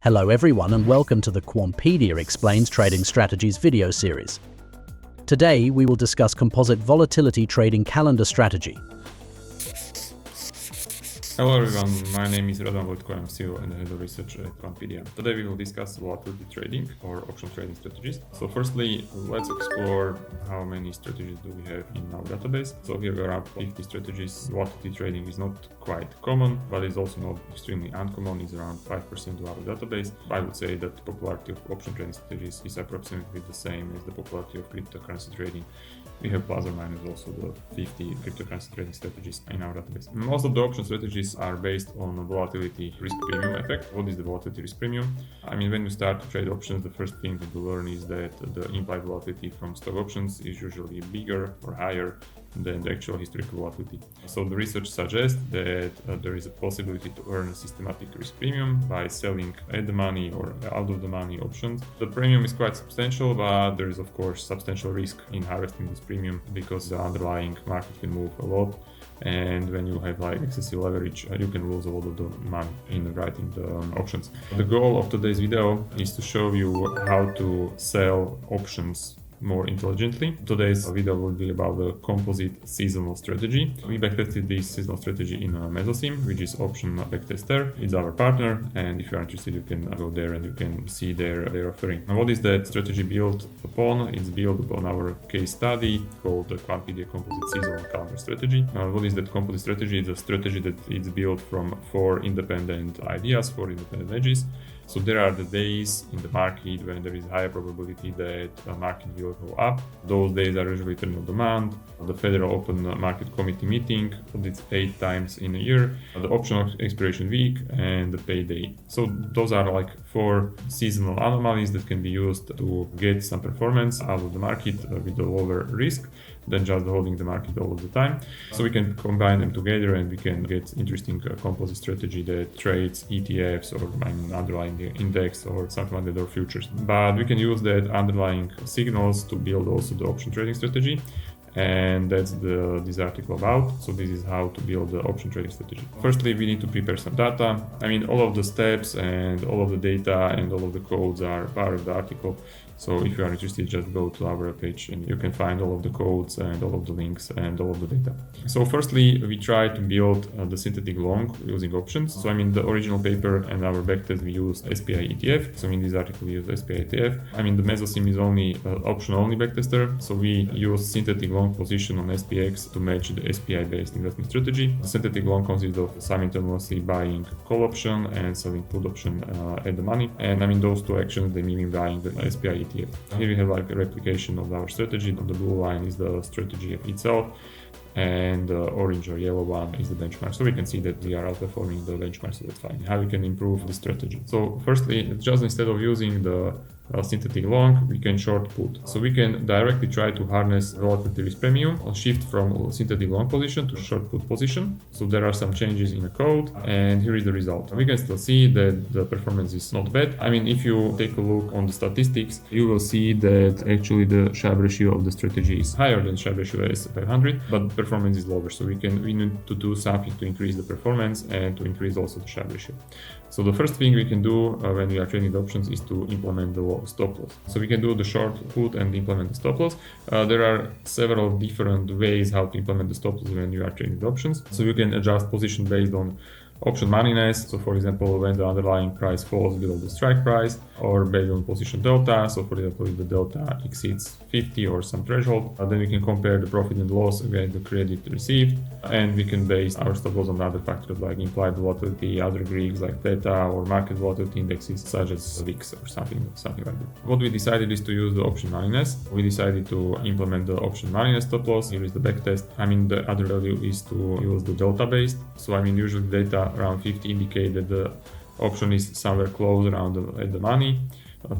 Hello everyone and welcome to the Quantpedia Explains Trading Strategies video series. Today we will discuss Composite Volatility Trading Calendar Strategy. Hello everyone, my name is Radovan Vojtko, I'm CEO and Head of Research at Quantpedia. Today we will discuss volatility trading or option trading strategies. So firstly, let's explore how many strategies do we have in our database. So here we are up 50 strategies. Volatility trading is not quite common, but it's also not extremely uncommon. It's around 5% of our database. I would say that the popularity of option trading strategies is approximately the same as the popularity of cryptocurrency trading. We have plus or minus also the 50 cryptocurrency trading strategies in our database. Most of the option strategies are based on a volatility risk premium effect. What is the volatility risk premium? I mean, when you start to trade options, the first thing to learn is that the implied volatility from stock options is usually bigger or higher than the actual historical volatility. So the research suggests that there is a possibility to earn a systematic risk premium by selling at the money or out of the money options. The premium is quite substantial, but there is of course substantial risk in harvesting this premium because the underlying market can move a lot. And when you have like excessive leverage, you can lose a lot of the money in writing the options. The goal of today's video is to show you how to sell options more intelligently. Today's video will be about the composite seasonal strategy. We backtested this seasonal strategy in Mesosim, which is option backtester. It's our partner, and if you are interested, you can go there and you can see their offering. Now, what is that strategy built upon? It's built upon our case study called the Quantpedia Composite Seasonal Calendar Strategy. What is that composite strategy? It's a strategy that is built from 4 independent ideas, 4 independent edges. So there are the days in the market when there is higher probability that the market will go up. Those days are usually terminal demand, the Federal Open Market Committee meeting, it's 8 times in a year, the option expiration week, and the payday. So those are like 4 seasonal anomalies that can be used to get some performance out of the market with a lower risk than just holding the market all of the time. So we can combine them together and we can get interesting composite strategy that trades ETFs or underlying index or something like that, or futures. But we can use that underlying signals to build also the option trading strategy. And that's this article about. So this is how to build the option trading strategy. Firstly, we need to prepare some data. I mean, all of the steps and all of the data and all of the codes are part of the article. So if you are interested, just go to our page and you can find all of the codes and all of the links and all of the data. So firstly, we try to build the synthetic long using options. So I mean, the original paper and our backtest, we used SPI ETF. So in this article, we use SPI ETF. I mean, the Mesosim is only option only backtester. So we use synthetic long position on SPX to match the SPI based investment strategy. The synthetic long consists of simultaneously buying call option and selling put option at the money. And I mean, those 2 actions, they mean buying the SPI ETF. Here we have like a replication of our strategy. The blue line is the strategy itself, and the orange or yellow one is the benchmark. So we can see that we are outperforming the benchmark, so that's fine. How we can improve the strategy? So firstly, just instead of using the synthetic long, we can short put. So we can directly try to harness volatility risk premium or shift from synthetic long position to short put position. So there are some changes in the code, and here is the result. We can still see that the performance is not bad. I mean, if you take a look on the statistics, you will see that actually the Sharpe ratio of the strategy is higher than Sharpe ratio S500, but performance is lower. So we need to do something to increase the performance and to increase also the Sharpe ratio. So the first thing we can do when we are trading the options is to implement the stop loss. So we can do the short put and implement the stop loss. There are several different ways how to implement the stop loss when you are trading the options. So you can adjust position based on option moneyness. So for example, when the underlying price falls below the strike price, or based on position delta. So for example, if the delta exceeds 50 or some threshold, then we can compare the profit and loss against the credit received, and we can base our stop loss on other factors like implied volatility, other Greeks like theta, or market volatility indexes such as VIX or something like that. What we decided is to use the option moneyness. We decided to implement the option moneyness stop loss. Here is the backtest. I mean, the other value is to use the delta based. So I mean, usually data around 50 indicate that the option is somewhere close around at the money.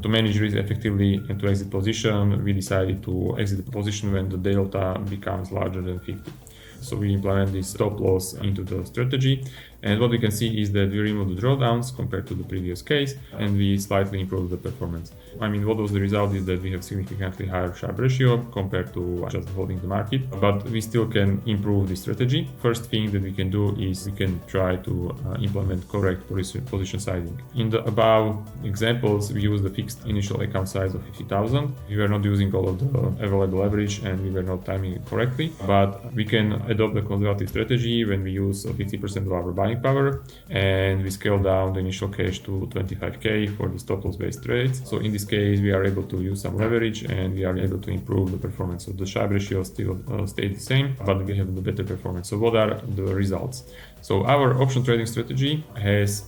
To manage risk effectively and to exit position, we decided to exit the position when the delta becomes larger than 50. So we implement this stop loss into the strategy, And what we can see is that we remove the drawdowns compared to the previous case, and we slightly improve the performance. I mean, what was the result is that we have significantly higher Sharpe ratio compared to just holding the market, but we still can improve the strategy. First thing that we can do is we can try to implement correct position sizing. In the above examples, we use the fixed initial account size of 50,000. We were not using all of the available leverage and we were not timing it correctly, but we can adopt the conservative strategy when we use 50% of our buying power and we scale down the initial cash to 25k for the stop loss based trades. So in this case, we are able to use some leverage and we are able to improve the performance. So the Sharpe ratio still stayed the same, but we have the better performance. So what are the results? So our option trading strategy has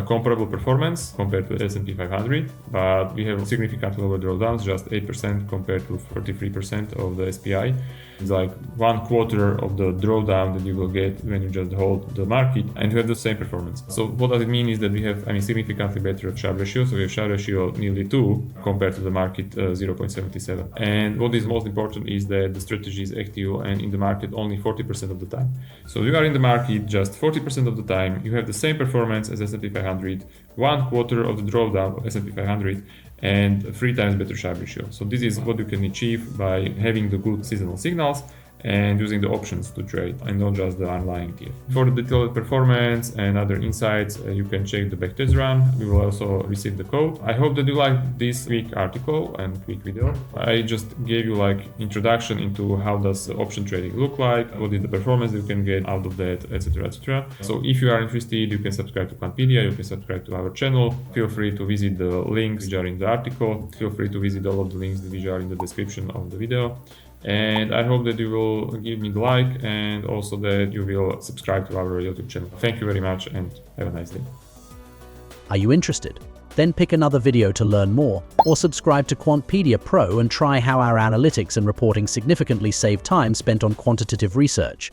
comparable performance compared to the S&P 500, but we have significantly lower drawdowns, just 8% compared to 43% of the SPI. It's like 1/4 of the drawdown that you will get when you just hold the market and you have the same performance. So what does it mean is that we have, significantly better Sharpe ratio. So we have Sharpe ratio nearly 2 compared to the market 0.77. And what is most important is that the strategy is active and in the market only 40% of the time. So you are in the market just 40% of the time. You have the same performance as S&P 500, 1/4 of the drawdown of S&P 500, and 3 times better Sharpe ratio. So this is what you can achieve by having the good seasonal signals and using the options to trade and not just the underlying ETF. For the detailed performance and other insights, you can check the backtest run. We will also receive the code. I hope that you liked this quick article and quick video. I just gave you like introduction into how does the option trading look like, what is the performance you can get out of that, etc., etc. So if you are interested, you can subscribe to Quantpedia, you can subscribe to our channel. Feel free to visit the links which are in the article. Feel free to visit all of the links which are in the description of the video. And I hope that you will give me the like and also that you will subscribe to our YouTube channel. Thank you very much and have a nice day. Are you interested? Then pick another video to learn more, or subscribe to Quantpedia Pro and try how our analytics and reporting significantly save time spent on quantitative research.